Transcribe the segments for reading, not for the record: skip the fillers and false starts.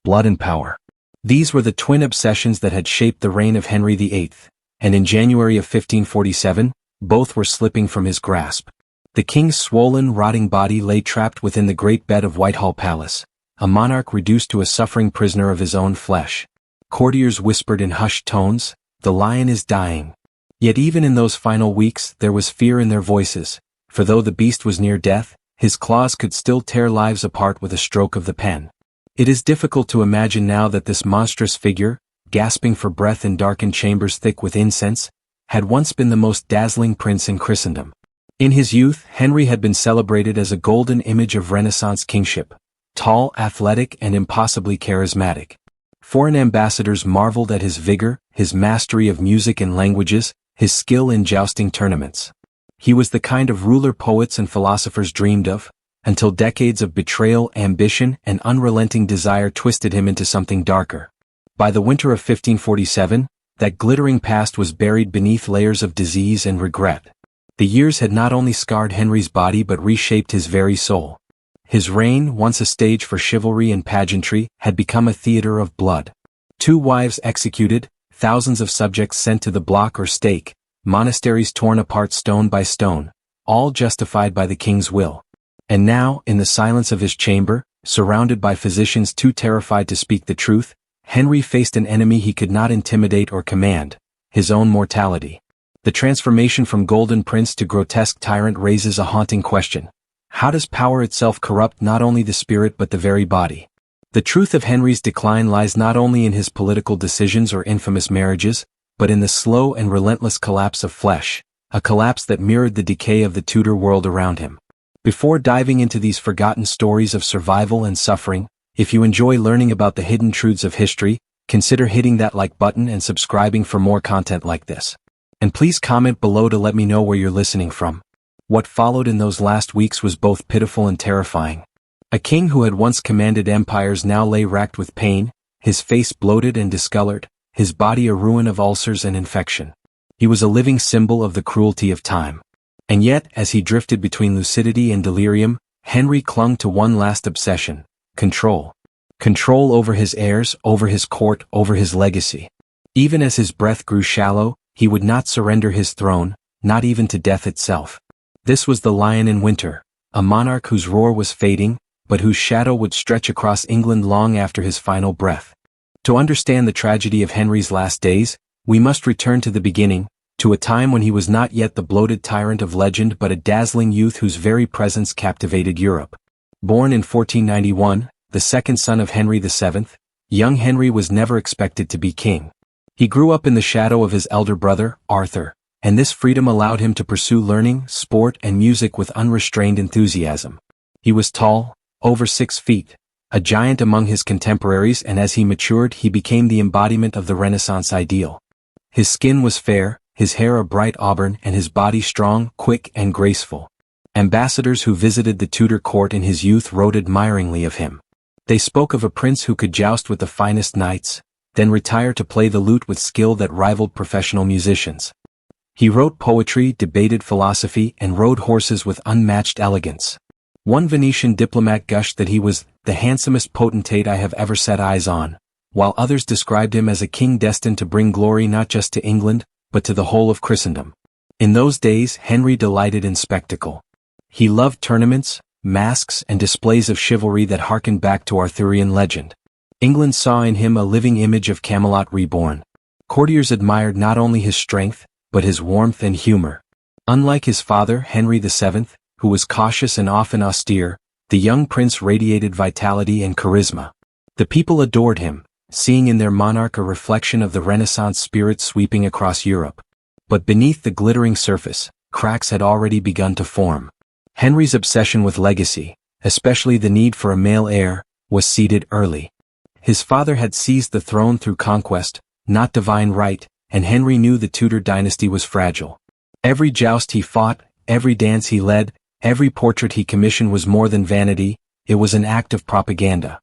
blood and power. These were the twin obsessions that had shaped the reign of Henry VIII, and in January of 1547, both were slipping from his grasp. The king's swollen, rotting body lay trapped within the great bed of Whitehall Palace, a monarch reduced to a suffering prisoner of his own flesh. Courtiers whispered in hushed tones, "The lion is dying." Yet even in those final weeks there was fear in their voices, for though the beast was near death, his claws could still tear lives apart with a stroke of the pen. It is difficult to imagine now that this monstrous figure, gasping for breath in darkened chambers thick with incense, had once been the most dazzling prince in Christendom. In his youth, Henry had been celebrated as a golden image of Renaissance kingship, tall, athletic, and impossibly charismatic. Foreign ambassadors marveled at his vigor, his mastery of music and languages, his skill in jousting tournaments. He was the kind of ruler poets and philosophers dreamed of, until decades of betrayal, ambition, and unrelenting desire twisted him into something darker. By the winter of 1547, that glittering past was buried beneath layers of disease and regret. The years had not only scarred Henry's body but reshaped his very soul. His reign, once a stage for chivalry and pageantry, had become a theater of blood. 2 wives executed, thousands of subjects sent to the block or stake, monasteries torn apart stone by stone, all justified by the king's will. And now, in the silence of his chamber, surrounded by physicians too terrified to speak the truth, Henry faced an enemy he could not intimidate or command, his own mortality. The transformation from golden prince to grotesque tyrant raises a haunting question. How does power itself corrupt not only the spirit but the very body? The truth of Henry's decline lies not only in his political decisions or infamous marriages, but in the slow and relentless collapse of flesh, a collapse that mirrored the decay of the Tudor world around him. Before diving into these forgotten stories of survival and suffering, if you enjoy learning about the hidden truths of history, consider hitting that like button and subscribing for more content like this. And please comment below to let me know where you're listening from. What followed in those last weeks was both pitiful and terrifying. A king who had once commanded empires now lay racked with pain, his face bloated and discolored, his body a ruin of ulcers and infection. He was a living symbol of the cruelty of time. And yet, as he drifted between lucidity and delirium, Henry clung to one last obsession: control. Control over his heirs, over his court, over his legacy. Even as his breath grew shallow, he would not surrender his throne, not even to death itself. This was the Lion in Winter, a monarch whose roar was fading, but whose shadow would stretch across England long after his final breath. To understand the tragedy of Henry's last days, we must return to the beginning, to a time when he was not yet the bloated tyrant of legend but a dazzling youth whose very presence captivated Europe. Born in 1491, the second son of Henry VII, young Henry was never expected to be king. He grew up in the shadow of his elder brother, Arthur, and this freedom allowed him to pursue learning, sport, and music with unrestrained enthusiasm. He was tall, over 6 feet, a giant among his contemporaries, and as he matured he became the embodiment of the Renaissance ideal. His skin was fair, his hair a bright auburn, and his body strong, quick, and graceful. Ambassadors who visited the Tudor court in his youth wrote admiringly of him. They spoke of a prince who could joust with the finest knights, then retire to play the lute with skill that rivaled professional musicians. He wrote poetry, debated philosophy, and rode horses with unmatched elegance. One Venetian diplomat gushed that he was the handsomest potentate I have ever set eyes on, while others described him as a king destined to bring glory not just to England, but to the whole of Christendom. In those days, Henry delighted in spectacle. He loved tournaments, masks, and displays of chivalry that harkened back to Arthurian legend. England saw in him a living image of Camelot reborn. Courtiers admired not only his strength, but his warmth and humor. Unlike his father, Henry VII, who was cautious and often austere, the young prince radiated vitality and charisma. The people adored him, seeing in their monarch a reflection of the Renaissance spirit sweeping across Europe. But beneath the glittering surface, cracks had already begun to form. Henry's obsession with legacy, especially the need for a male heir, was seeded early. His father had seized the throne through conquest, not divine right, and Henry knew the Tudor dynasty was fragile. Every joust he fought, every dance he led, every portrait he commissioned was more than vanity, it was an act of propaganda.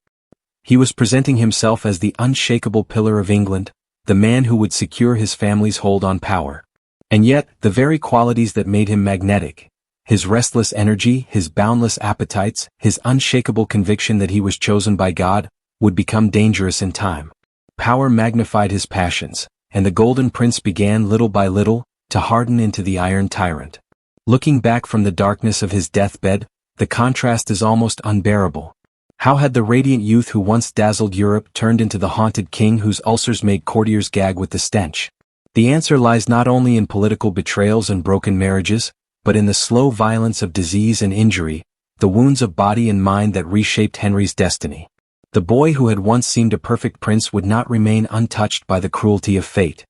He was presenting himself as the unshakable pillar of England, the man who would secure his family's hold on power. And yet, the very qualities that made him magnetic, his restless energy, his boundless appetites, his unshakable conviction that he was chosen by God, would become dangerous in time. Power magnified his passions, and the Golden Prince began little by little to harden into the Iron Tyrant. Looking back from the darkness of his deathbed, the contrast is almost unbearable. How had the radiant youth who once dazzled Europe turned into the haunted king whose ulcers made courtiers gag with the stench? The answer lies not only in political betrayals and broken marriages, but in the slow violence of disease and injury, the wounds of body and mind that reshaped Henry's destiny. The boy who had once seemed a perfect prince would not remain untouched by the cruelty of fate.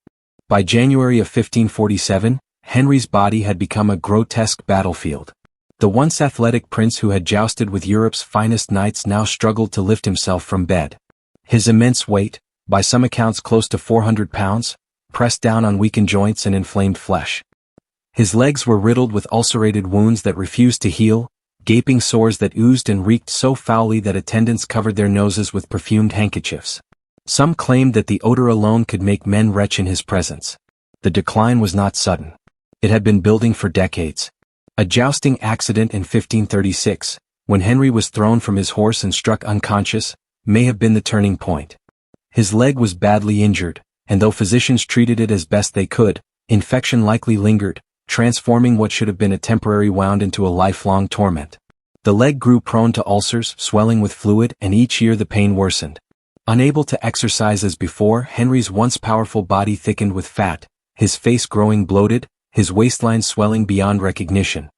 By January of 1547, Henry's body had become a grotesque battlefield. The once athletic prince who had jousted with Europe's finest knights now struggled to lift himself from bed. His immense weight, by some accounts close to 400 pounds, pressed down on weakened joints and inflamed flesh. His legs were riddled with ulcerated wounds that refused to heal, gaping sores that oozed and reeked so foully that attendants covered their noses with perfumed handkerchiefs. Some claimed that the odor alone could make men retch in his presence. The decline was not sudden. It had been building for decades. A jousting accident in 1536, when Henry was thrown from his horse and struck unconscious, may have been the turning point. His leg was badly injured, and though physicians treated it as best they could, infection likely lingered, transforming what should have been a temporary wound into a lifelong torment. The leg grew prone to ulcers, swelling with fluid, and each year the pain worsened. Unable to exercise as before, Henry's once powerful body thickened with fat, his face growing bloated, his waistline swelling beyond recognition.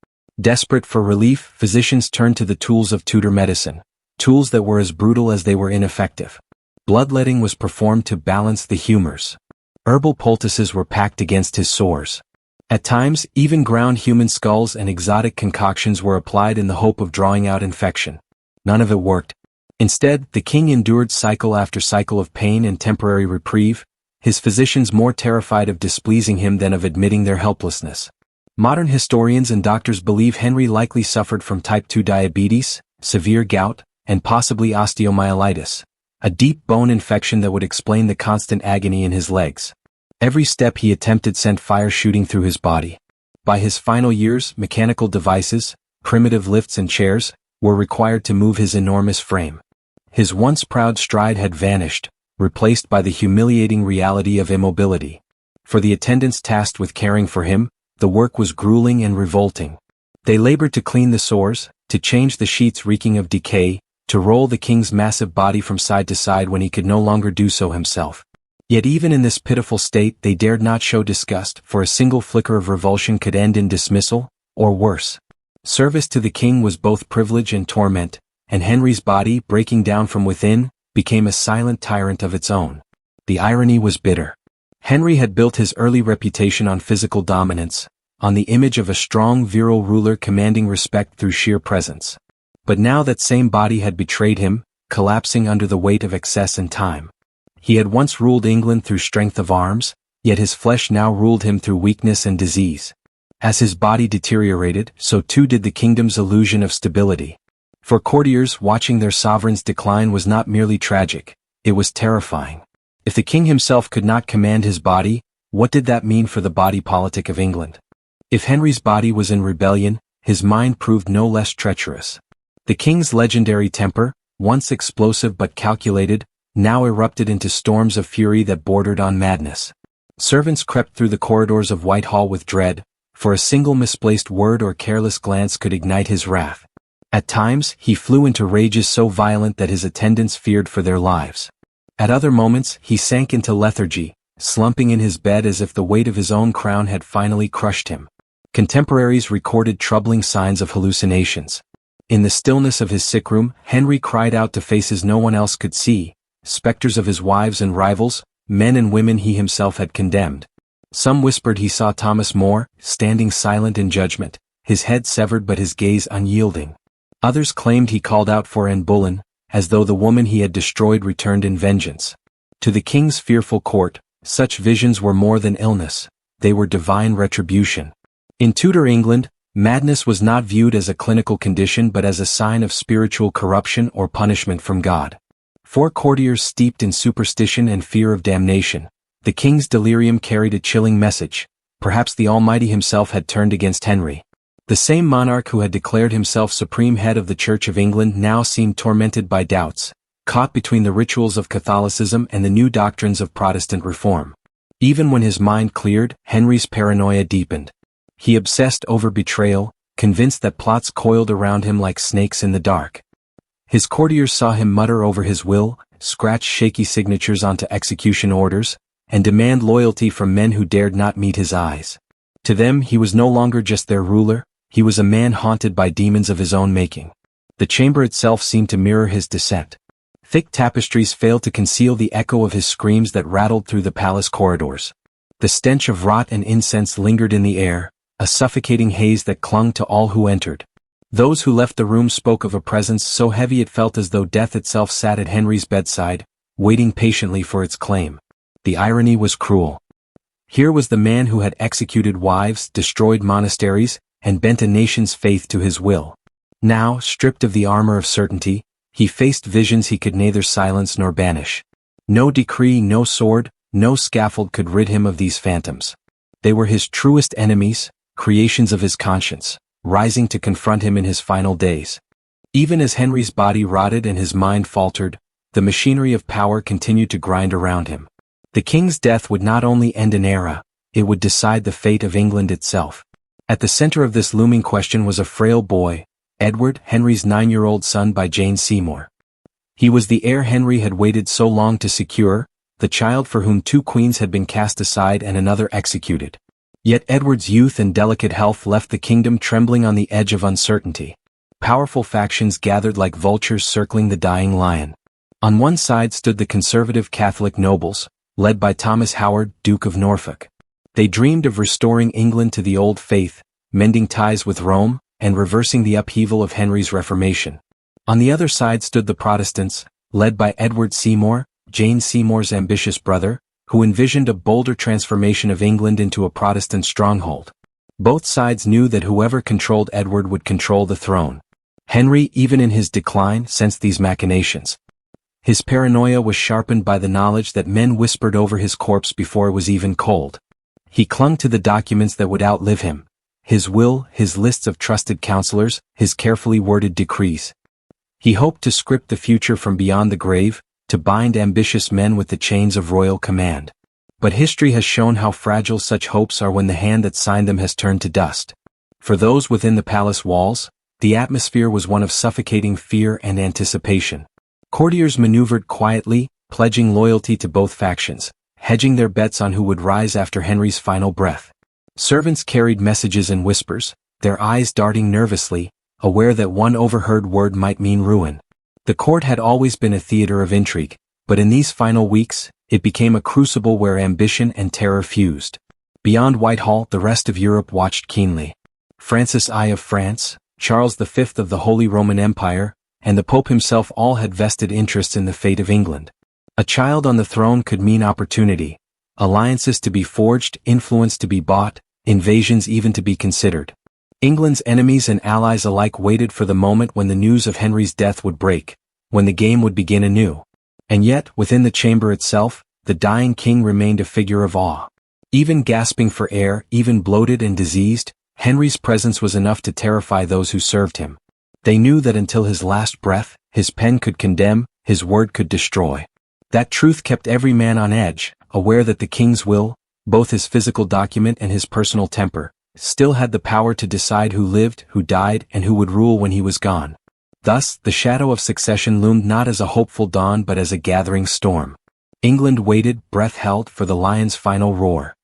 Desperate for relief, physicians turned to the tools of Tudor medicine, tools that were as brutal as they were ineffective. Bloodletting was performed to balance the humors. Herbal poultices were packed against his sores. At times, even ground human skulls and exotic concoctions were applied in the hope of drawing out infection. None of it worked. Instead, the king endured cycle after cycle of pain and temporary reprieve, his physicians more terrified of displeasing him than of admitting their helplessness. Modern historians and doctors believe Henry likely suffered from type 2 diabetes, severe gout, and possibly osteomyelitis, a deep bone infection that would explain the constant agony in his legs. Every step he attempted sent fire shooting through his body. By his final years, mechanical devices, primitive lifts and chairs, were required to move his enormous frame. His once proud stride had vanished, replaced by the humiliating reality of immobility. For the attendants tasked with caring for him, the work was grueling and revolting. They labored to clean the sores, to change the sheets reeking of decay, to roll the king's massive body from side to side when he could no longer do so himself. Yet even in this pitiful state they dared not show disgust, for a single flicker of revulsion could end in dismissal, or worse. Service to the king was both privilege and torment, and Henry's body, breaking down from within, became a silent tyrant of its own. The irony was bitter. Henry had built his early reputation on physical dominance, on the image of a strong virile ruler commanding respect through sheer presence. But now that same body had betrayed him, collapsing under the weight of excess and time. He had once ruled England through strength of arms, yet his flesh now ruled him through weakness and disease. As his body deteriorated, so too did the kingdom's illusion of stability. For courtiers, watching their sovereign's decline was not merely tragic, it was terrifying. If the king himself could not command his body, what did that mean for the body politic of England? If Henry's body was in rebellion, his mind proved no less treacherous. The king's legendary temper, once explosive but calculated, now erupted into storms of fury that bordered on madness. Servants crept through the corridors of Whitehall with dread, for a single misplaced word or careless glance could ignite his wrath. At times, he flew into rages so violent that his attendants feared for their lives. At other moments, he sank into lethargy, slumping in his bed as if the weight of his own crown had finally crushed him. Contemporaries recorded troubling signs of hallucinations. In the stillness of his sick room, Henry cried out to faces no one else could see, specters of his wives and rivals, men and women he himself had condemned. Some whispered he saw Thomas More, standing silent in judgment, his head severed but his gaze unyielding. Others claimed he called out for Anne Boleyn, as though the woman he had destroyed returned in vengeance. To the king's fearful court, such visions were more than illness, they were divine retribution. In Tudor England, madness was not viewed as a clinical condition but as a sign of spiritual corruption or punishment from God. For courtiers steeped in superstition and fear of damnation, the king's delirium carried a chilling message. Perhaps the Almighty himself had turned against Henry. The same monarch who had declared himself supreme head of the Church of England now seemed tormented by doubts. caught between the rituals of Catholicism and the new doctrines of Protestant reform. Even when his mind cleared, Henry's paranoia deepened. He obsessed over betrayal, convinced that plots coiled around him like snakes in the dark. His courtiers saw him mutter over his will, scratch shaky signatures onto execution orders, and demand loyalty from men who dared not meet his eyes. To them he was no longer just their ruler, he was a man haunted by demons of his own making. The chamber itself seemed to mirror his descent. Thick tapestries failed to conceal the echo of his screams that rattled through the palace corridors. The stench of rot and incense lingered in the air, a suffocating haze that clung to all who entered. Those who left the room spoke of a presence so heavy it felt as though death itself sat at Henry's bedside, waiting patiently for its claim. The irony was cruel. Here was the man who had executed wives, destroyed monasteries, and bent a nation's faith to his will. Now, stripped of the armor of certainty, he faced visions he could neither silence nor banish. No decree, no sword, no scaffold could rid him of these phantoms. They were his truest enemies, creations of his conscience, rising to confront him in his final days. Even as Henry's body rotted and his mind faltered, the machinery of power continued to grind around him. The king's death would not only end an era, it would decide the fate of England itself. At the center of this looming question was a frail boy, Edward, Henry's 9-year-old son by Jane Seymour. He was the heir Henry had waited so long to secure, the child for whom 2 queens had been cast aside and another executed. Yet Edward's youth and delicate health left the kingdom trembling on the edge of uncertainty. Powerful factions gathered like vultures circling the dying lion. On one side stood the conservative Catholic nobles, led by Thomas Howard, Duke of Norfolk. They dreamed of restoring England to the old faith, mending ties with Rome, and reversing the upheaval of Henry's Reformation. On the other side stood the Protestants, led by Edward Seymour, Jane Seymour's ambitious brother, who envisioned a bolder transformation of England into a Protestant stronghold. Both sides knew that whoever controlled Edward would control the throne. Henry, even in his decline, sensed these machinations. His paranoia was sharpened by the knowledge that men whispered over his corpse before it was even cold. He clung to the documents that would outlive him. His will, his lists of trusted counselors, his carefully worded decrees. He hoped to script the future from beyond the grave, to bind ambitious men with the chains of royal command. But history has shown how fragile such hopes are when the hand that signed them has turned to dust. For those within the palace walls, the atmosphere was one of suffocating fear and anticipation. Courtiers maneuvered quietly, pledging loyalty to both factions, hedging their bets on who would rise after Henry's final breath. Servants carried messages in whispers, their eyes darting nervously, aware that one overheard word might mean ruin. The court had always been a theater of intrigue, but in these final weeks, it became a crucible where ambition and terror fused. Beyond Whitehall, the rest of Europe watched keenly. Francis I of France, Charles V of the Holy Roman Empire, and the Pope himself all had vested interests in the fate of England. A child on the throne could mean opportunity, alliances to be forged, influence to be bought, invasions even to be considered. England's enemies and allies alike waited for the moment when the news of Henry's death would break, when the game would begin anew. And yet, within the chamber itself, the dying king remained a figure of awe. Even gasping for air, even bloated and diseased, Henry's presence was enough to terrify those who served him. They knew that until his last breath, his pen could condemn, his word could destroy. That truth kept every man on edge, aware that the king's will, both his physical document and his personal temper, still had the power to decide who lived, who died, and who would rule when he was gone. Thus, the shadow of succession loomed not as a hopeful dawn but as a gathering storm. England waited, breath held, for the lion's final roar.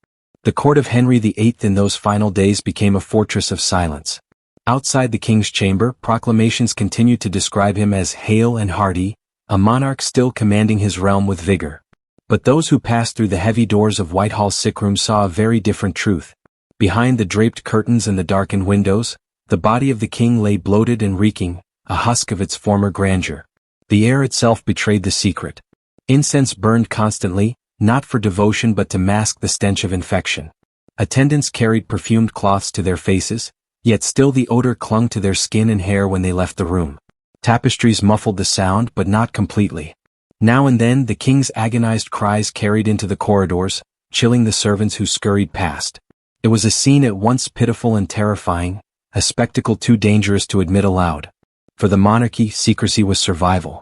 The court of Henry VIII in those final days became a fortress of silence. Outside the king's chamber, proclamations continued to describe him as hale and hearty, a monarch still commanding his realm with vigor. But those who passed through the heavy doors of Whitehall's sickroom saw a very different truth. Behind the draped curtains and the darkened windows, the body of the king lay bloated and reeking, a husk of its former grandeur. The air itself betrayed the secret. Incense burned constantly, not for devotion but to mask the stench of infection. Attendants carried perfumed cloths to their faces, yet still the odor clung to their skin and hair when they left the room. Tapestries muffled the sound but not completely. Now and then the king's agonized cries carried into the corridors, chilling the servants who scurried past. It was a scene at once pitiful and terrifying, a spectacle too dangerous to admit aloud. For the monarchy, secrecy was survival.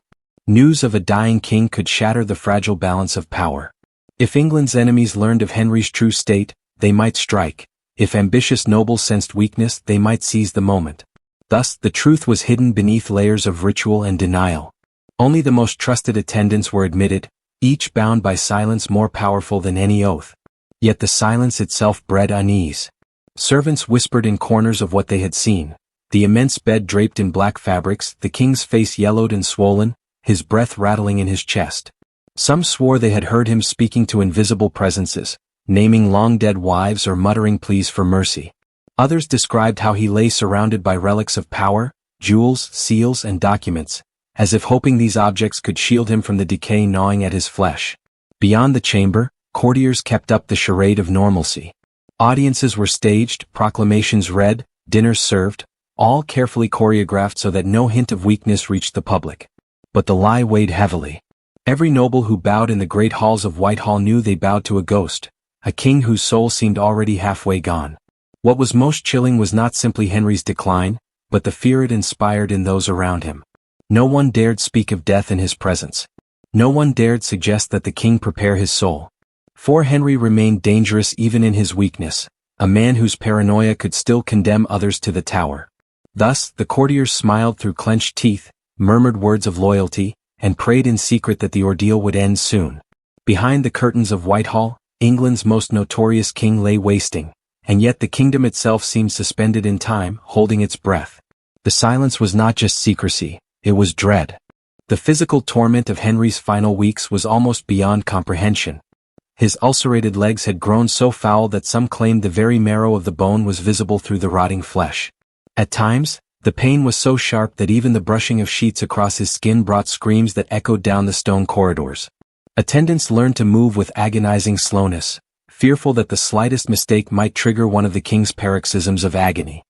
News of a dying king could shatter the fragile balance of power. If England's enemies learned of Henry's true state, they might strike. If ambitious nobles sensed weakness, they might seize the moment. Thus, the truth was hidden beneath layers of ritual and denial. Only the most trusted attendants were admitted, each bound by silence more powerful than any oath. Yet the silence itself bred unease. Servants whispered in corners of what they had seen. The immense bed draped in black fabrics, the king's face yellowed and swollen, his breath rattling in his chest. Some swore they had heard him speaking to invisible presences, naming long-dead wives or muttering pleas for mercy. Others described how he lay surrounded by relics of power, jewels, seals, and documents, as if hoping these objects could shield him from the decay gnawing at his flesh. Beyond the chamber, courtiers kept up the charade of normalcy. Audiences were staged, proclamations read, dinners served, all carefully choreographed so that no hint of weakness reached the public. But the lie weighed heavily. Every noble who bowed in the great halls of Whitehall knew they bowed to a ghost, a king whose soul seemed already halfway gone. What was most chilling was not simply Henry's decline, but the fear it inspired in those around him. No one dared speak of death in his presence. No one dared suggest that the king prepare his soul. For Henry remained dangerous even in his weakness, a man whose paranoia could still condemn others to the tower. Thus, the courtiers smiled through clenched teeth, murmured words of loyalty, and prayed in secret that the ordeal would end soon. Behind the curtains of Whitehall, England's most notorious king lay wasting, and yet the kingdom itself seemed suspended in time, holding its breath. The silence was not just secrecy, it was dread. The physical torment of Henry's final weeks was almost beyond comprehension. His ulcerated legs had grown so foul that some claimed the very marrow of the bone was visible through the rotting flesh. At times, the pain was so sharp that even the brushing of sheets across his skin brought screams that echoed down the stone corridors. Attendants learned to move with agonizing slowness, fearful that the slightest mistake might trigger one of the king's paroxysms of agony.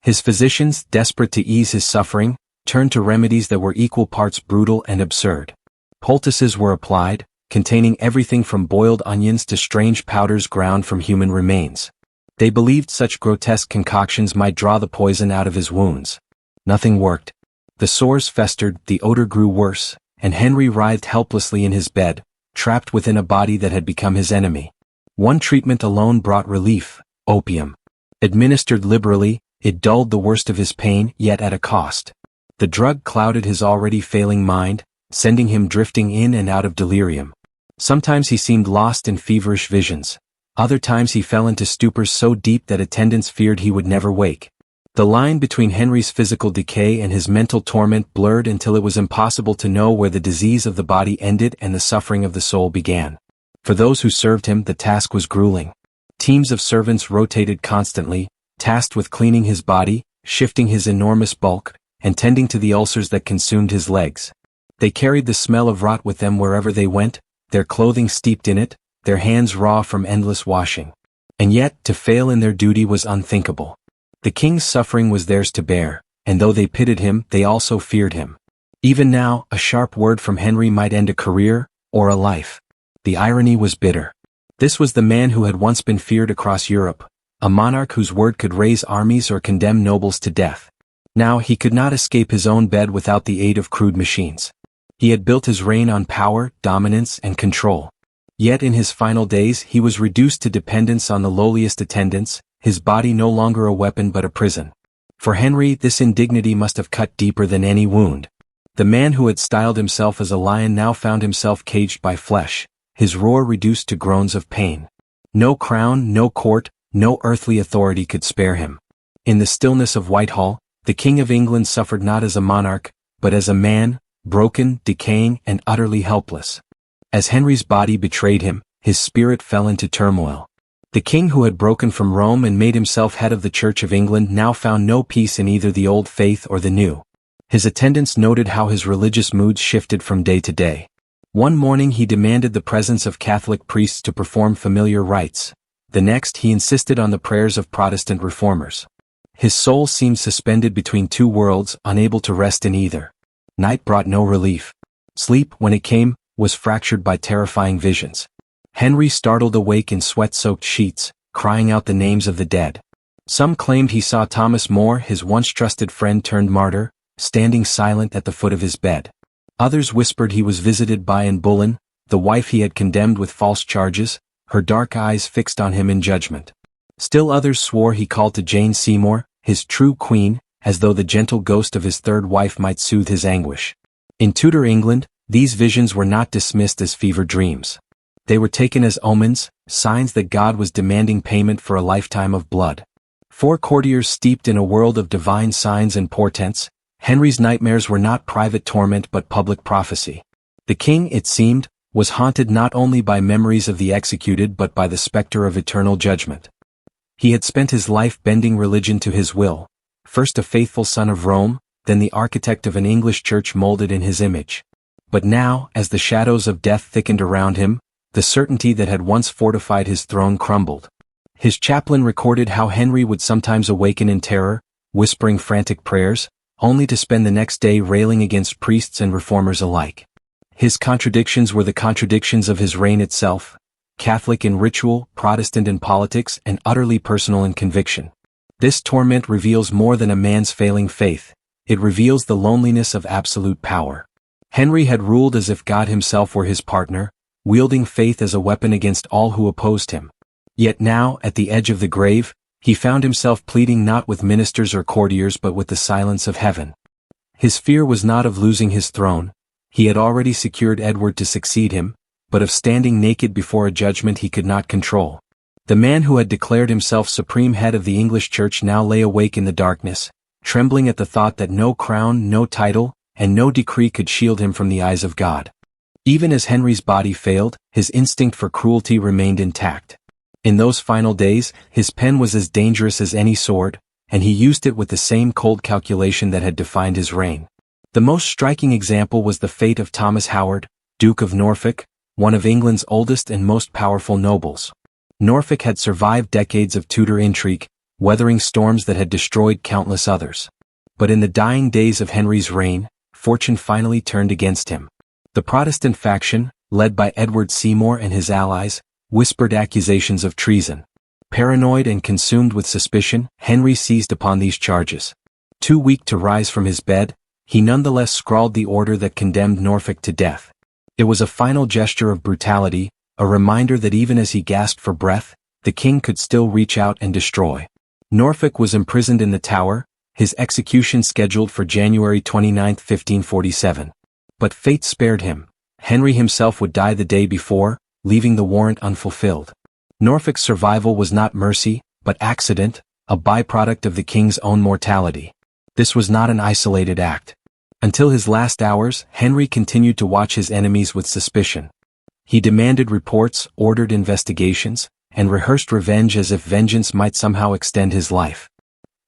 His physicians, desperate to ease his suffering, turned to remedies that were equal parts brutal and absurd. Poultices were applied, containing everything from boiled onions to strange powders ground from human remains. They believed such grotesque concoctions might draw the poison out of his wounds. Nothing worked. The sores festered, the odor grew worse, and Henry writhed helplessly in his bed, trapped within a body that had become his enemy. One treatment alone brought relief: opium. Administered liberally, it dulled the worst of his pain, yet at a cost. The drug clouded his already failing mind, sending him drifting in and out of delirium. Sometimes he seemed lost in feverish visions. Other times he fell into stupors so deep that attendants feared he would never wake. The line between Henry's physical decay and his mental torment blurred until it was impossible to know where the disease of the body ended and the suffering of the soul began. For those who served him, the task was grueling. Teams of servants rotated constantly, tasked with cleaning his body, shifting his enormous bulk, and tending to the ulcers that consumed his legs. They carried the smell of rot with them wherever they went, their clothing steeped in it, their hands raw from endless washing. And yet, to fail in their duty was unthinkable. The king's suffering was theirs to bear, and though they pitied him, they also feared him. Even now, a sharp word from Henry might end a career, or a life. The irony was bitter. This was the man who had once been feared across Europe, a monarch whose word could raise armies or condemn nobles to death. Now he could not escape his own bed without the aid of crude machines. He had built his reign on power, dominance, and control. Yet in his final days he was reduced to dependence on the lowliest attendants, his body no longer a weapon but a prison. For Henry, this indignity must have cut deeper than any wound. The man who had styled himself as a lion now found himself caged by flesh, his roar reduced to groans of pain. No crown, no court, no earthly authority could spare him. In the stillness of Whitehall, the King of England suffered not as a monarch, but as a man, broken, decaying, and utterly helpless. As Henry's body betrayed him, his spirit fell into turmoil. The king who had broken from Rome and made himself head of the Church of England now found no peace in either the old faith or the new. His attendants noted how his religious moods shifted from day to day. One morning he demanded the presence of Catholic priests to perform familiar rites. The next he insisted on the prayers of Protestant reformers. His soul seemed suspended between two worlds, unable to rest in either. Night brought no relief. Sleep, when it came, was fractured by terrifying visions. Henry startled awake in sweat-soaked sheets, crying out the names of the dead. Some claimed he saw Thomas More, his once trusted friend turned martyr, standing silent at the foot of his bed. Others whispered he was visited by Anne Boleyn, the wife he had condemned with false charges, her dark eyes fixed on him in judgment. Still others swore he called to Jane Seymour, his true queen, as though the gentle ghost of his third wife might soothe his anguish. In Tudor England, these visions were not dismissed as fever dreams. They were taken as omens, signs that God was demanding payment for a lifetime of blood. For courtiers steeped in a world of divine signs and portents, Henry's nightmares were not private torment but public prophecy. The king, it seemed, was haunted not only by memories of the executed but by the specter of eternal judgment. He had spent his life bending religion to his will, first a faithful son of Rome, then the architect of an English church molded in his image. But now, as the shadows of death thickened around him, the certainty that had once fortified his throne crumbled. His chaplain recorded how Henry would sometimes awaken in terror, whispering frantic prayers, only to spend the next day railing against priests and reformers alike. His contradictions were the contradictions of his reign itself, Catholic in ritual, Protestant in politics, and utterly personal in conviction. This torment reveals more than a man's failing faith, it reveals the loneliness of absolute power. Henry had ruled as if God himself were his partner, wielding faith as a weapon against all who opposed him. Yet now, at the edge of the grave, he found himself pleading not with ministers or courtiers but with the silence of heaven. His fear was not of losing his throne, he had already secured Edward to succeed him, but of standing naked before a judgment he could not control. The man who had declared himself supreme head of the English Church now lay awake in the darkness, trembling at the thought that no crown, no title, and no decree could shield him from the eyes of God. Even as Henry's body failed, his instinct for cruelty remained intact. In those final days, his pen was as dangerous as any sword, and he used it with the same cold calculation that had defined his reign. The most striking example was the fate of Thomas Howard, Duke of Norfolk, one of England's oldest and most powerful nobles. Norfolk had survived decades of Tudor intrigue, weathering storms that had destroyed countless others. But in the dying days of Henry's reign, fortune finally turned against him. The Protestant faction, led by Edward Seymour and his allies, whispered accusations of treason. Paranoid and consumed with suspicion, Henry seized upon these charges. Too weak to rise from his bed, he nonetheless scrawled the order that condemned Norfolk to death. It was a final gesture of brutality, a reminder that even as he gasped for breath, the king could still reach out and destroy. Norfolk was imprisoned in the Tower, his execution scheduled for January 29, 1547. But fate spared him. Henry himself would die the day before, leaving the warrant unfulfilled. Norfolk's survival was not mercy, but accident, a byproduct of the king's own mortality. This was not an isolated act. Until his last hours, Henry continued to watch his enemies with suspicion. He demanded reports, ordered investigations, and rehearsed revenge as if vengeance might somehow extend his life.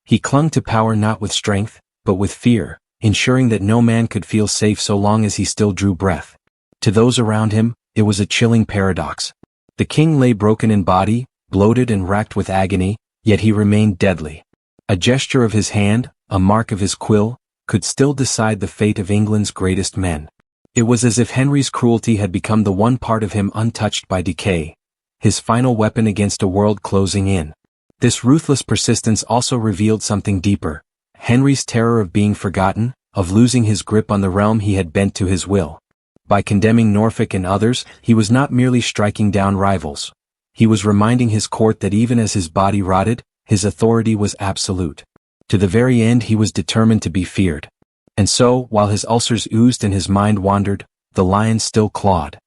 He clung to power not with strength, but with fear, ensuring that no man could feel safe so long as he still drew breath. To those around him, it was a chilling paradox. The king lay broken in body, bloated and racked with agony, yet he remained deadly. A gesture of his hand, a mark of his quill, could still decide the fate of England's greatest men. It was as if Henry's cruelty had become the one part of him untouched by decay, his final weapon against a world closing in. This ruthless persistence also revealed something deeper, Henry's terror of being forgotten, of losing his grip on the realm he had bent to his will. By condemning Norfolk and others, he was not merely striking down rivals. He was reminding his court that even as his body rotted, his authority was absolute. To the very end he was determined to be feared. And so, while his ulcers oozed and his mind wandered, the lion still clawed.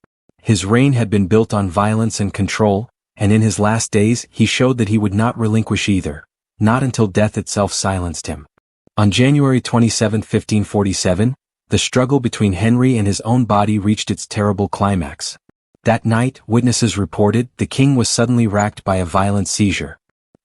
His reign had been built on violence and control, and in his last days he showed that he would not relinquish either, not until death itself silenced him. On January 27, 1547, the struggle between Henry and his own body reached its terrible climax. That night, witnesses reported, the king was suddenly racked by a violent seizure.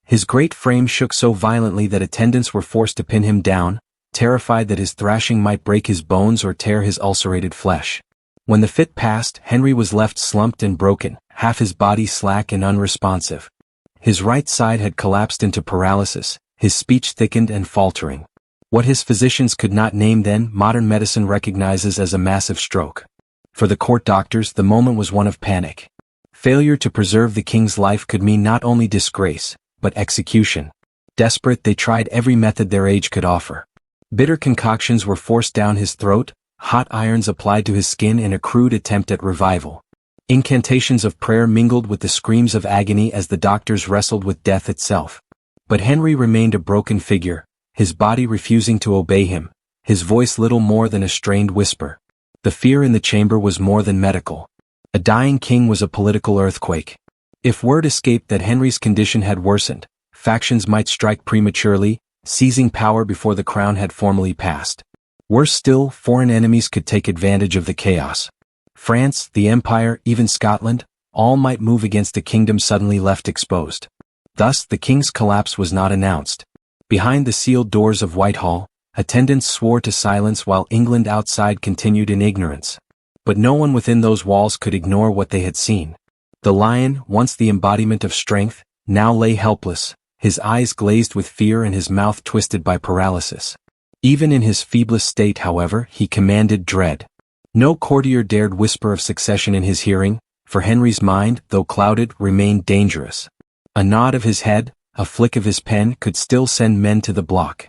His great frame shook so violently that attendants were forced to pin him down, terrified that his thrashing might break his bones or tear his ulcerated flesh. When the fit passed, Henry was left slumped and broken, half his body slack and unresponsive. His right side had collapsed into paralysis, his speech thickened and faltering. What his physicians could not name then, modern medicine recognizes as a massive stroke. For the court doctors, the moment was one of panic. Failure to preserve the king's life could mean not only disgrace, but execution. Desperate, they tried every method their age could offer. Bitter concoctions were forced down his throat, hot irons applied to his skin in a crude attempt at revival. Incantations of prayer mingled with the screams of agony as the doctors wrestled with death itself. But Henry remained a broken figure, his body refusing to obey him, his voice little more than a strained whisper. The fear in the chamber was more than medical. A dying king was a political earthquake. If word escaped that Henry's condition had worsened, factions might strike prematurely, seizing power before the crown had formally passed. Worse still, foreign enemies could take advantage of the chaos. France, the Empire, even Scotland, all might move against a kingdom suddenly left exposed. Thus, the king's collapse was not announced. Behind the sealed doors of Whitehall, attendants swore to silence while England outside continued in ignorance. But no one within those walls could ignore what they had seen. The lion, once the embodiment of strength, now lay helpless, his eyes glazed with fear and his mouth twisted by paralysis. Even in his feeblest state, however, he commanded dread. No courtier dared whisper of succession in his hearing, for Henry's mind, though clouded, remained dangerous. A nod of his head, a flick of his pen could still send men to the block.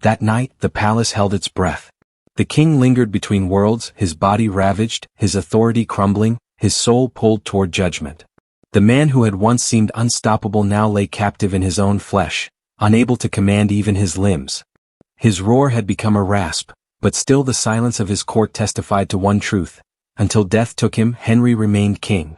That night, the palace held its breath. The king lingered between worlds, his body ravaged, his authority crumbling, his soul pulled toward judgment. The man who had once seemed unstoppable now lay captive in his own flesh, unable to command even his limbs. His roar had become a rasp, but still the silence of his court testified to one truth. Until death took him, Henry remained king.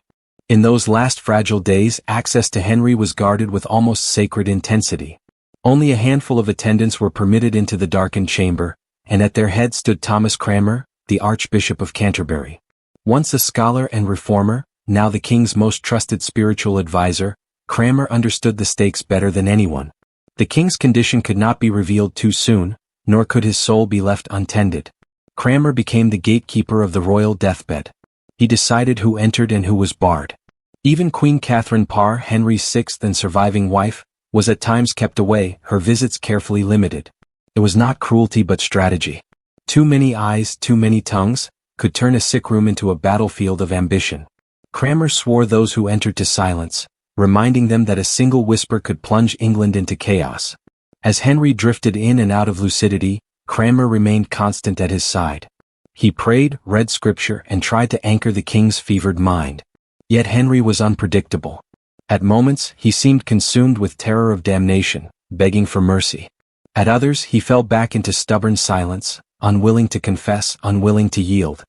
In those last fragile days, access to Henry was guarded with almost sacred intensity. Only a handful of attendants were permitted into the darkened chamber, and at their head stood Thomas Cranmer, the Archbishop of Canterbury. Once a scholar and reformer, now the king's most trusted spiritual advisor, Cranmer understood the stakes better than anyone. The king's condition could not be revealed too soon, nor could his soul be left untended. Cranmer became the gatekeeper of the royal deathbed. He decided who entered and who was barred. Even Queen Catherine Parr, Henry's sixth and surviving wife, was at times kept away, her visits carefully limited. It was not cruelty but strategy. Too many eyes, too many tongues, could turn a sick room into a battlefield of ambition. Cranmer swore those who entered to silence, reminding them that a single whisper could plunge England into chaos. As Henry drifted in and out of lucidity, Cranmer remained constant at his side. He prayed, read scripture, and tried to anchor the king's fevered mind. Yet Henry was unpredictable. At moments, he seemed consumed with terror of damnation, begging for mercy. At others, he fell back into stubborn silence, unwilling to confess, unwilling to yield.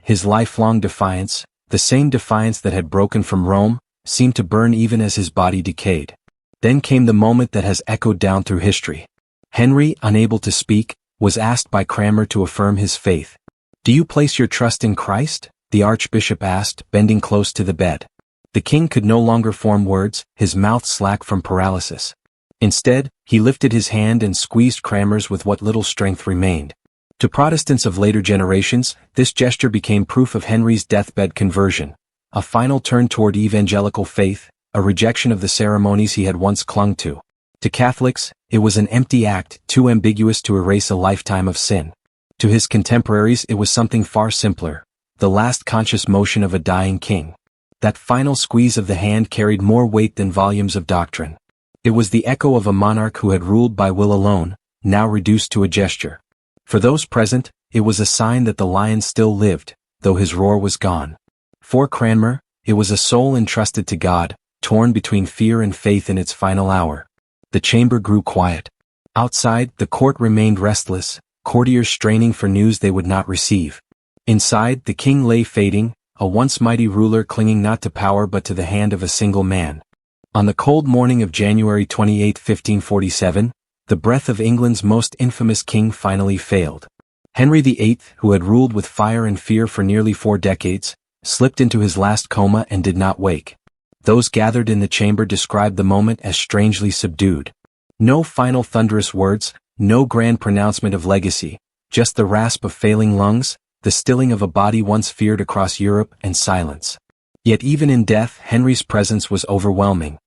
His lifelong defiance, the same defiance that had broken from Rome, seemed to burn even as his body decayed. Then came the moment that has echoed down through history. Henry, unable to speak, was asked by Cranmer to affirm his faith. "Do you place your trust in Christ?" the archbishop asked, bending close to the bed. The king could no longer form words, his mouth slack from paralysis. Instead, he lifted his hand and squeezed Cranmer's with what little strength remained. To Protestants of later generations, this gesture became proof of Henry's deathbed conversion, a final turn toward evangelical faith, a rejection of the ceremonies he had once clung to. To Catholics, it was an empty act, too ambiguous to erase a lifetime of sin. To his contemporaries, it was something far simpler, the last conscious motion of a dying king. That final squeeze of the hand carried more weight than volumes of doctrine. It was the echo of a monarch who had ruled by will alone, now reduced to a gesture. For those present, it was a sign that the lion still lived, though his roar was gone. For Cranmer, it was a soul entrusted to God, torn between fear and faith in its final hour. The chamber grew quiet. Outside, the court remained restless, courtiers straining for news they would not receive. Inside, the king lay fading, a once mighty ruler clinging not to power but to the hand of a single man. On the cold morning of January 28, 1547, the breath of England's most infamous king finally failed. Henry VIII, who had ruled with fire and fear for nearly 4 decades, slipped into his last coma and did not wake. Those gathered in the chamber described the moment as strangely subdued. No final thunderous words, no grand pronouncement of legacy, just the rasp of failing lungs, the stilling of a body once feared across Europe, and silence. Yet even in death, Henry's presence was overwhelming.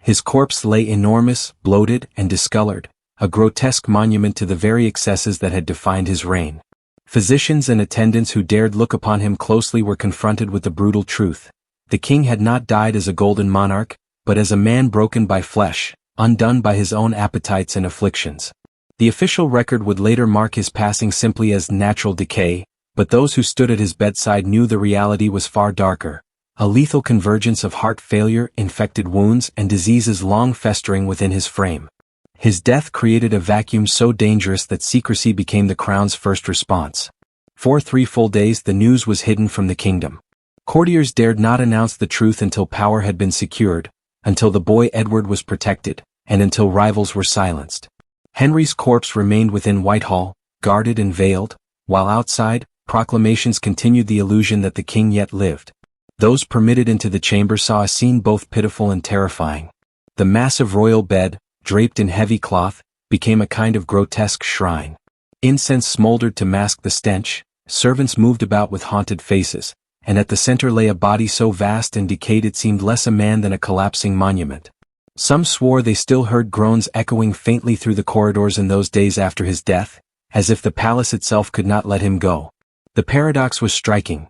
His corpse lay enormous, bloated, and discolored, a grotesque monument to the very excesses that had defined his reign. Physicians and attendants who dared look upon him closely were confronted with the brutal truth. The king had not died as a golden monarch, but as a man broken by flesh, undone by his own appetites and afflictions. The official record would later mark his passing simply as natural decay, But those who stood at his bedside knew the reality was far darker. A lethal convergence of heart failure, infected wounds, and diseases long festering within his frame. His death created a vacuum so dangerous that secrecy became the crown's first response. For 3 full days the news was hidden from the kingdom. Courtiers dared not announce the truth until power had been secured, until the boy Edward was protected, and until rivals were silenced. Henry's corpse remained within Whitehall, guarded and veiled, while outside, proclamations continued the illusion that the king yet lived. Those permitted into the chamber saw a scene both pitiful and terrifying. The massive royal bed, draped in heavy cloth, became a kind of grotesque shrine. Incense smoldered to mask the stench, servants moved about with haunted faces, and at the center lay a body so vast and decayed it seemed less a man than a collapsing monument. Some swore they still heard groans echoing faintly through the corridors in those days after his death, as if the palace itself could not let him go. The paradox was striking.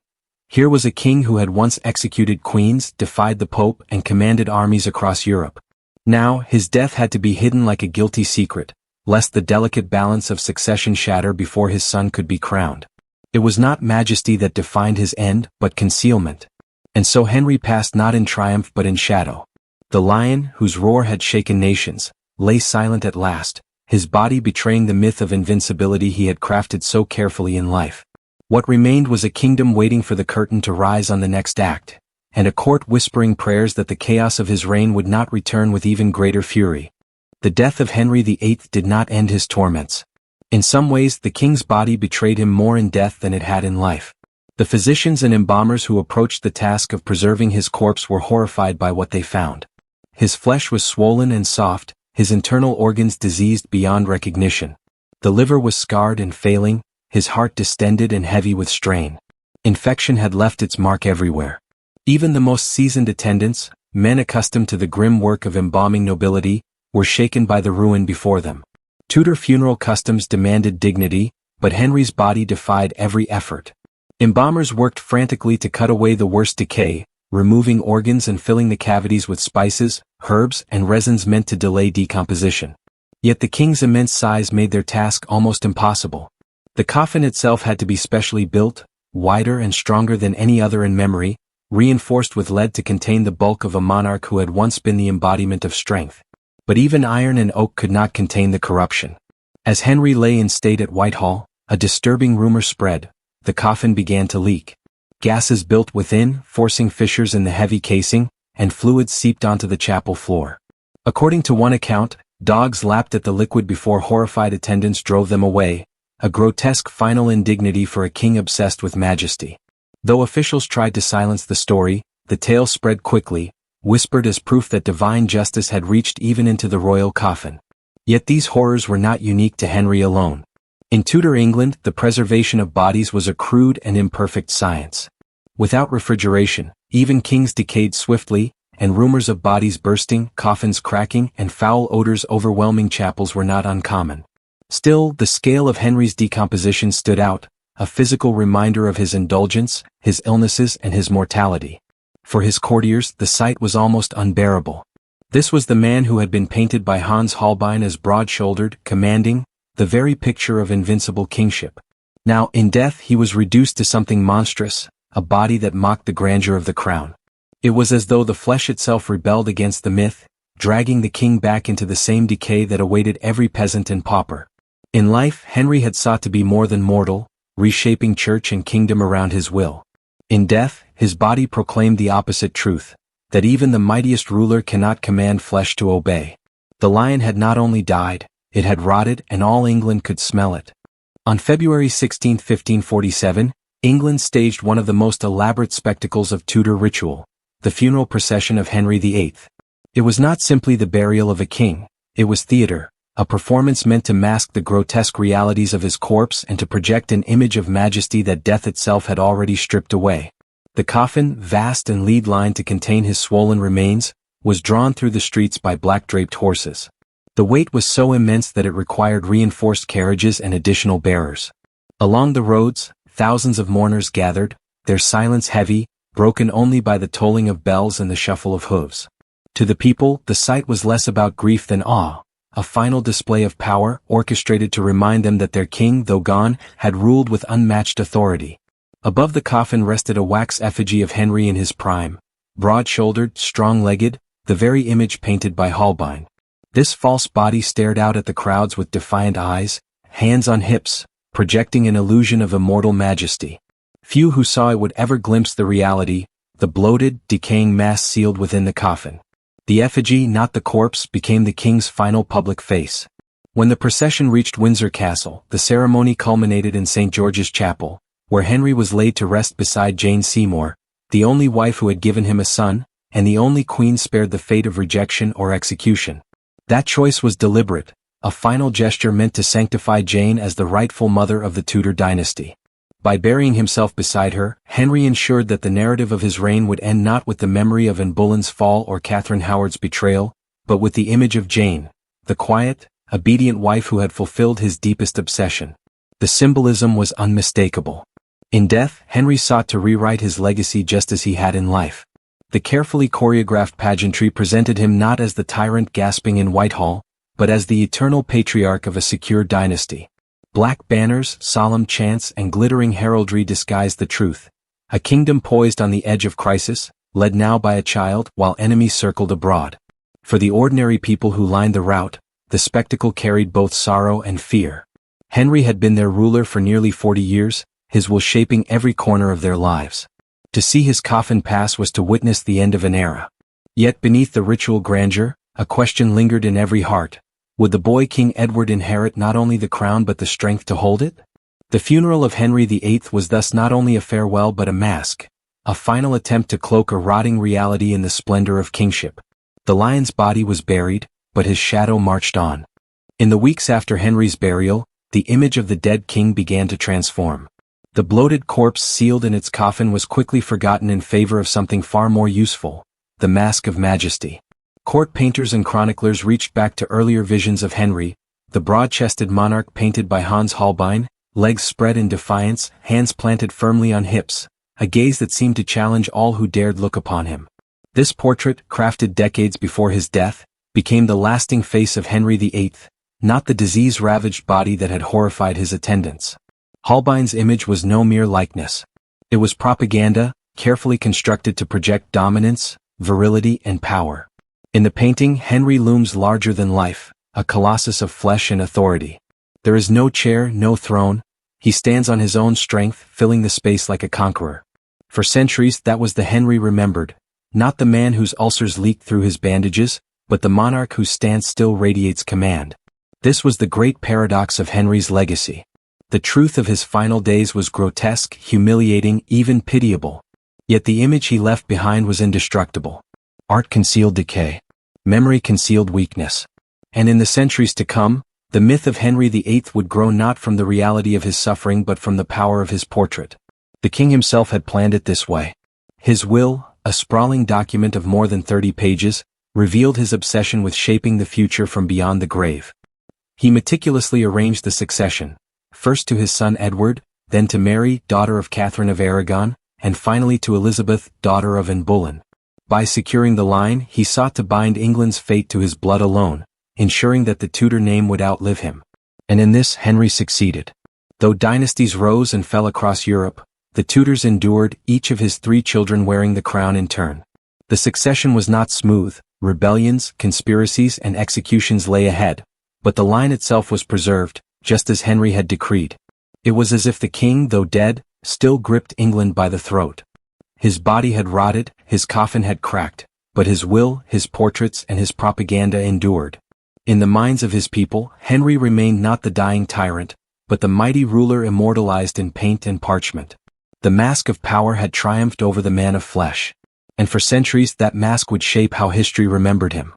Here was a king who had once executed queens, defied the Pope, and commanded armies across Europe. Now, his death had to be hidden like a guilty secret, lest the delicate balance of succession shatter before his son could be crowned. It was not majesty that defined his end, but concealment. And so Henry passed not in triumph but in shadow. The lion, whose roar had shaken nations, lay silent at last, his body betraying the myth of invincibility he had crafted so carefully in life. What remained was a kingdom waiting for the curtain to rise on the next act, and a court whispering prayers that the chaos of his reign would not return with even greater fury. The death of Henry VIII did not end his torments. In some ways the king's body betrayed him more in death than it had in life. The physicians and embalmers who approached the task of preserving his corpse were horrified by what they found. His flesh was swollen and soft, his internal organs diseased beyond recognition. The liver was scarred and failing, his heart distended and heavy with strain. Infection had left its mark everywhere. Even the most seasoned attendants, men accustomed to the grim work of embalming nobility, were shaken by the ruin before them. Tudor funeral customs demanded dignity, but Henry's body defied every effort. Embalmers worked frantically to cut away the worst decay, removing organs and filling the cavities with spices, herbs, and resins meant to delay decomposition. Yet the king's immense size made their task almost impossible. The coffin itself had to be specially built, wider and stronger than any other in memory, reinforced with lead to contain the bulk of a monarch who had once been the embodiment of strength. But even iron and oak could not contain the corruption. As Henry lay in state at Whitehall, a disturbing rumor spread. The coffin began to leak. Gases built within, forcing fissures in the heavy casing, and fluids seeped onto the chapel floor. According to one account, dogs lapped at the liquid before horrified attendants drove them away, a grotesque final indignity for a king obsessed with majesty. Though officials tried to silence the story, the tale spread quickly, whispered as proof that divine justice had reached even into the royal coffin. Yet these horrors were not unique to Henry alone. In Tudor England, the preservation of bodies was a crude and imperfect science. Without refrigeration, even kings decayed swiftly, and rumors of bodies bursting, coffins cracking, and foul odors overwhelming chapels were not uncommon. Still, the scale of Henry's decomposition stood out, a physical reminder of his indulgence, his illnesses, and his mortality. For his courtiers, the sight was almost unbearable. This was the man who had been painted by Hans Holbein as broad-shouldered, commanding, the very picture of invincible kingship. Now, in death he was reduced to something monstrous, a body that mocked the grandeur of the crown. It was as though the flesh itself rebelled against the myth, dragging the king back into the same decay that awaited every peasant and pauper. In life, Henry had sought to be more than mortal, reshaping church and kingdom around his will. In death, his body proclaimed the opposite truth, that even the mightiest ruler cannot command flesh to obey. The lion had not only died, it had rotted, and all England could smell it. On February 16, 1547, England staged one of the most elaborate spectacles of Tudor ritual, the funeral procession of Henry VIII. It was not simply the burial of a king, it was theater, a performance meant to mask the grotesque realities of his corpse and to project an image of majesty that death itself had already stripped away. The coffin, vast and lead-lined to contain his swollen remains, was drawn through the streets by black-draped horses. The weight was so immense that it required reinforced carriages and additional bearers. Along the roads, thousands of mourners gathered, their silence heavy, broken only by the tolling of bells and the shuffle of hooves. To the people, the sight was less about grief than awe, a final display of power orchestrated to remind them that their king, though gone, had ruled with unmatched authority. Above the coffin rested a wax effigy of Henry in his prime, broad-shouldered, strong-legged, the very image painted by Holbein. This false body stared out at the crowds with defiant eyes, hands on hips, projecting an illusion of immortal majesty. Few who saw it would ever glimpse the reality, the bloated, decaying mass sealed within the coffin. The effigy, not the corpse, became the king's final public face. When the procession reached Windsor Castle, the ceremony culminated in St. George's Chapel, where Henry was laid to rest beside Jane Seymour, the only wife who had given him a son, and the only queen spared the fate of rejection or execution. That choice was deliberate, a final gesture meant to sanctify Jane as the rightful mother of the Tudor dynasty. By burying himself beside her, Henry ensured that the narrative of his reign would end not with the memory of Anne Boleyn's fall or Catherine Howard's betrayal, but with the image of Jane, the quiet, obedient wife who had fulfilled his deepest obsession. The symbolism was unmistakable. In death, Henry sought to rewrite his legacy just as he had in life. The carefully choreographed pageantry presented him not as the tyrant gasping in Whitehall, but as the eternal patriarch of a secure dynasty. Black banners, solemn chants, and glittering heraldry disguised the truth. A kingdom poised on the edge of crisis, led now by a child, while enemies circled abroad. For the ordinary people who lined the route, the spectacle carried both sorrow and fear. Henry had been their ruler for nearly 40 years, his will shaping every corner of their lives. To see his coffin pass was to witness the end of an era. Yet beneath the ritual grandeur, a question lingered in every heart. Would the boy King Edward inherit not only the crown but the strength to hold it? The funeral of Henry VIII was thus not only a farewell but a mask, a final attempt to cloak a rotting reality in the splendor of kingship. The lion's body was buried, but his shadow marched on. In the weeks after Henry's burial, the image of the dead king began to transform. The bloated corpse sealed in its coffin was quickly forgotten in favor of something far more useful, the mask of majesty. Court painters and chroniclers reached back to earlier visions of Henry, the broad-chested monarch painted by Hans Holbein, legs spread in defiance, hands planted firmly on hips, a gaze that seemed to challenge all who dared look upon him. This portrait, crafted decades before his death, became the lasting face of Henry VIII, not the disease-ravaged body that had horrified his attendants. Holbein's image was no mere likeness. It was propaganda, carefully constructed to project dominance, virility, and power. In the painting, Henry looms larger than life, a colossus of flesh and authority. There is no chair, no throne. He stands on his own strength, filling the space like a conqueror. For centuries, that was the Henry remembered, not the man whose ulcers leaked through his bandages, but the monarch whose stance still radiates command. This was the great paradox of Henry's legacy. The truth of his final days was grotesque, humiliating, even pitiable. Yet the image he left behind was indestructible. Art concealed decay. Memory concealed weakness. And in the centuries to come, the myth of Henry VIII would grow not from the reality of his suffering but from the power of his portrait. The king himself had planned it this way. His will, a sprawling document of more than 30 pages, revealed his obsession with shaping the future from beyond the grave. He meticulously arranged the succession, first to his son Edward, then to Mary, daughter of Catherine of Aragon, and finally to Elizabeth, daughter of Anne Boleyn. By securing the line, he sought to bind England's fate to his blood alone, ensuring that the Tudor name would outlive him. And in this Henry succeeded. Though dynasties rose and fell across Europe, the Tudors endured, each of his 3 children wearing the crown in turn. The succession was not smooth, rebellions, conspiracies, and executions lay ahead, but the line itself was preserved, just as Henry had decreed. It was as if the king, though dead, still gripped England by the throat. His body had rotted, his coffin had cracked, but his will, his portraits, and his propaganda endured. In the minds of his people, Henry remained not the dying tyrant, but the mighty ruler immortalized in paint and parchment. The mask of power had triumphed over the man of flesh. And for centuries that mask would shape how history remembered him.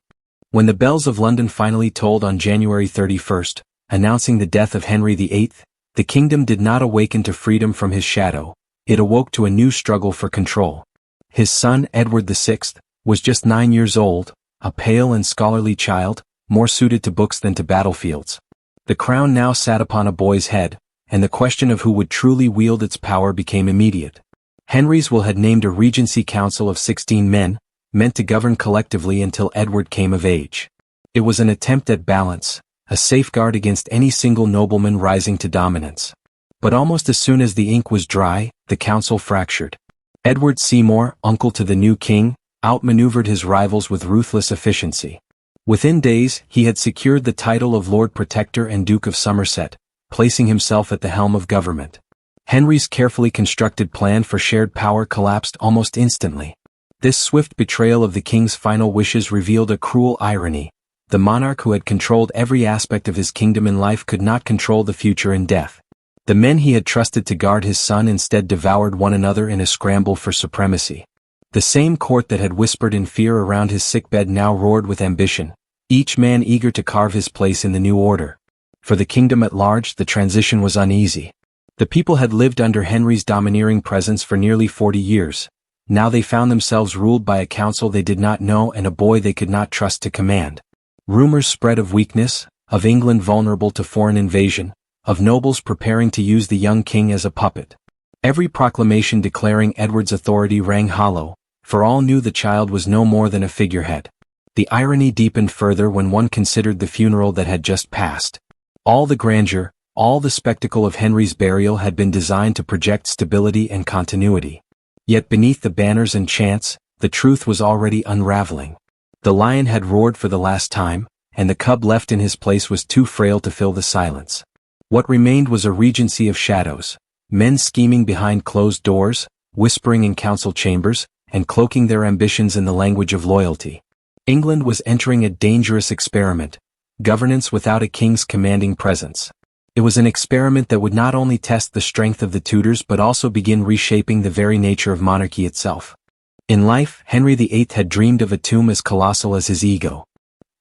When the bells of London finally tolled on January 31st, announcing the death of Henry VIII, the kingdom did not awaken to freedom from his shadow. It awoke to a new struggle for control. His son, Edward VI, was just 9 years old, a pale and scholarly child, more suited to books than to battlefields. The crown now sat upon a boy's head, and the question of who would truly wield its power became immediate. Henry's will had named a regency council of 16 men, meant to govern collectively until Edward came of age. It was an attempt at balance, a safeguard against any single nobleman rising to dominance. But almost as soon as the ink was dry, the council fractured. Edward Seymour, uncle to the new king, outmaneuvered his rivals with ruthless efficiency. Within days, he had secured the title of Lord Protector and Duke of Somerset, placing himself at the helm of government. Henry's carefully constructed plan for shared power collapsed almost instantly. This swift betrayal of the king's final wishes revealed a cruel irony. The monarch who had controlled every aspect of his kingdom in life could not control the future in death. The men he had trusted to guard his son instead devoured one another in a scramble for supremacy. The same court that had whispered in fear around his sickbed now roared with ambition, each man eager to carve his place in the new order. For the kingdom at large, the transition was uneasy. The people had lived under Henry's domineering presence for nearly 40 years. Now they found themselves ruled by a council they did not know and a boy they could not trust to command. Rumors spread of weakness, of England vulnerable to foreign invasion, of nobles preparing to use the young king as a puppet. Every proclamation declaring Edward's authority rang hollow, for all knew the child was no more than a figurehead. The irony deepened further when one considered the funeral that had just passed. All the grandeur, all the spectacle of Henry's burial had been designed to project stability and continuity. Yet beneath the banners and chants, the truth was already unraveling. The lion had roared for the last time, and the cub left in his place was too frail to fill the silence. What remained was a regency of shadows, men scheming behind closed doors, whispering in council chambers, and cloaking their ambitions in the language of loyalty. England was entering a dangerous experiment, governance without a king's commanding presence. It was an experiment that would not only test the strength of the Tudors but also begin reshaping the very nature of monarchy itself. In life, Henry VIII had dreamed of a tomb as colossal as his ego.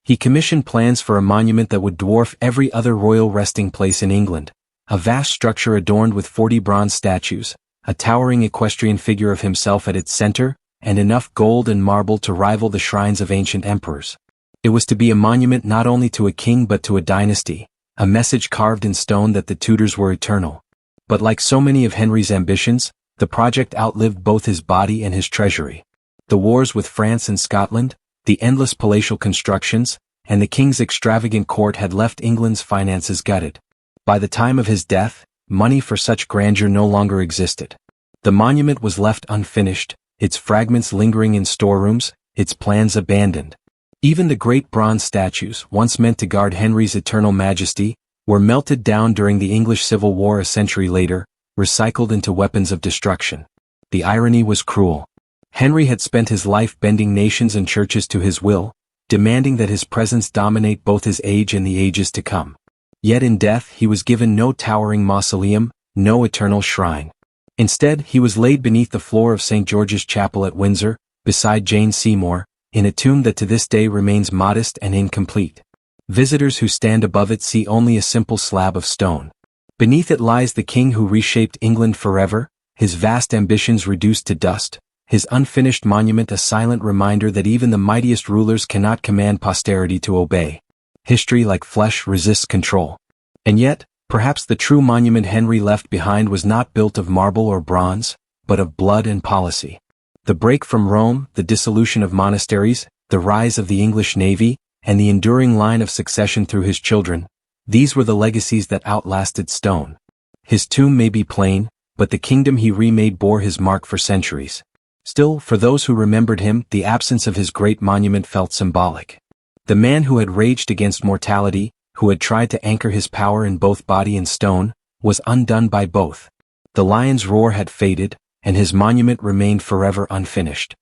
He commissioned plans for a monument that would dwarf every other royal resting place in England, a vast structure adorned with 40 bronze statues, a towering equestrian figure of himself at its center, and enough gold and marble to rival the shrines of ancient emperors. It was to be a monument not only to a king but to a dynasty, a message carved in stone that the Tudors were eternal. But like so many of Henry's ambitions, the project outlived both his body and his treasury. The wars with France and Scotland, the endless palatial constructions, and the king's extravagant court had left England's finances gutted. By the time of his death, money for such grandeur no longer existed. The monument was left unfinished, its fragments lingering in storerooms, its plans abandoned. Even the great bronze statues, once meant to guard Henry's eternal majesty, were melted down during the English Civil War a century later, recycled into weapons of destruction. The irony was cruel. Henry had spent his life bending nations and churches to his will, demanding that his presence dominate both his age and the ages to come. Yet in death he was given no towering mausoleum, no eternal shrine. Instead, he was laid beneath the floor of St. George's Chapel at Windsor, beside Jane Seymour, in a tomb that to this day remains modest and incomplete. Visitors who stand above it see only a simple slab of stone. Beneath it lies the king who reshaped England forever, his vast ambitions reduced to dust, his unfinished monument a silent reminder that even the mightiest rulers cannot command posterity to obey. History, like flesh, resists control. And yet, perhaps the true monument Henry left behind was not built of marble or bronze, but of blood and policy. The break from Rome, the dissolution of monasteries, the rise of the English navy, and the enduring line of succession through his children, these were the legacies that outlasted stone. His tomb may be plain, but the kingdom he remade bore his mark for centuries. Still, for those who remembered him, the absence of his great monument felt symbolic. The man who had raged against mortality, who had tried to anchor his power in both body and stone, was undone by both. The lion's roar had faded, and his monument remained forever unfinished.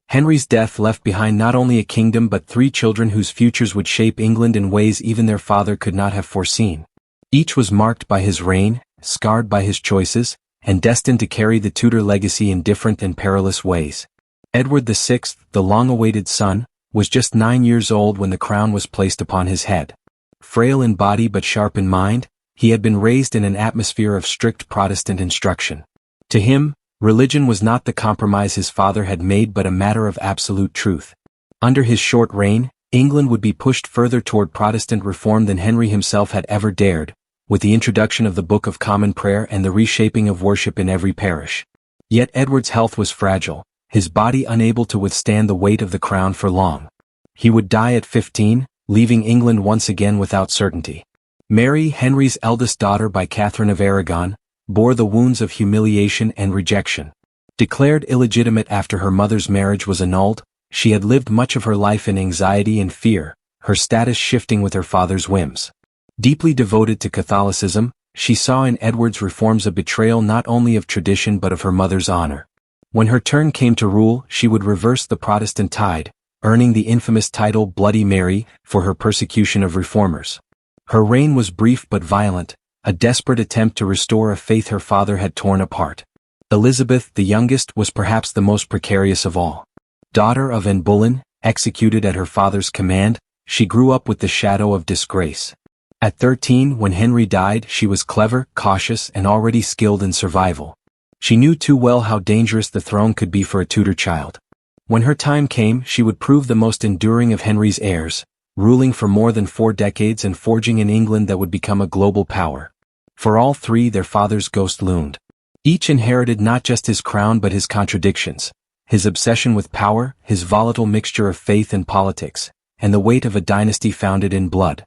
Henry's death left behind not only a kingdom but 3 children whose futures would shape England in ways even their father could not have foreseen. Each was marked by his reign, scarred by his choices, and destined to carry the Tudor legacy in different and perilous ways. Edward VI, the long-awaited son, was just 9 years old when the crown was placed upon his head. Frail in body but sharp in mind, he had been raised in an atmosphere of strict Protestant instruction. To him, religion was not the compromise his father had made but a matter of absolute truth. Under his short reign, England would be pushed further toward Protestant reform than Henry himself had ever dared, with the introduction of the Book of Common Prayer and the reshaping of worship in every parish. Yet Edward's health was fragile, his body unable to withstand the weight of the crown for long. He would die at 15, leaving England once again without certainty. Mary, Henry's eldest daughter by Catherine of Aragon, bore the wounds of humiliation and rejection. Declared illegitimate after her mother's marriage was annulled, she had lived much of her life in anxiety and fear, her status shifting with her father's whims. Deeply devoted to Catholicism, she saw in Edward's reforms a betrayal not only of tradition but of her mother's honor. When her turn came to rule, she would reverse the Protestant tide, earning the infamous title Bloody Mary for her persecution of reformers. Her reign was brief but violent, a desperate attempt to restore a faith her father had torn apart. Elizabeth, the youngest, was perhaps the most precarious of all. Daughter of Anne Boleyn, executed at her father's command, she grew up with the shadow of disgrace. At 13, when Henry died, she was clever, cautious, and already skilled in survival. She knew too well how dangerous the throne could be for a Tudor child. When her time came, she would prove the most enduring of Henry's heirs, ruling for more than 4 decades and forging an England that would become a global power. For all three, their father's ghost loomed. Each inherited not just his crown but his contradictions, his obsession with power, his volatile mixture of faith and politics, and the weight of a dynasty founded in blood.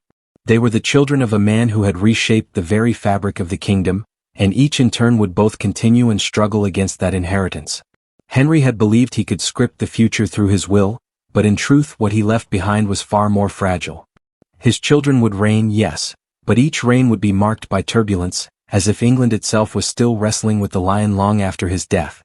They were the children of a man who had reshaped the very fabric of the kingdom, and each in turn would both continue and struggle against that inheritance. Henry had believed he could script the future through his will, but in truth what he left behind was far more fragile. His children would reign, yes, but each reign would be marked by turbulence, as if England itself was still wrestling with the lion long after his death.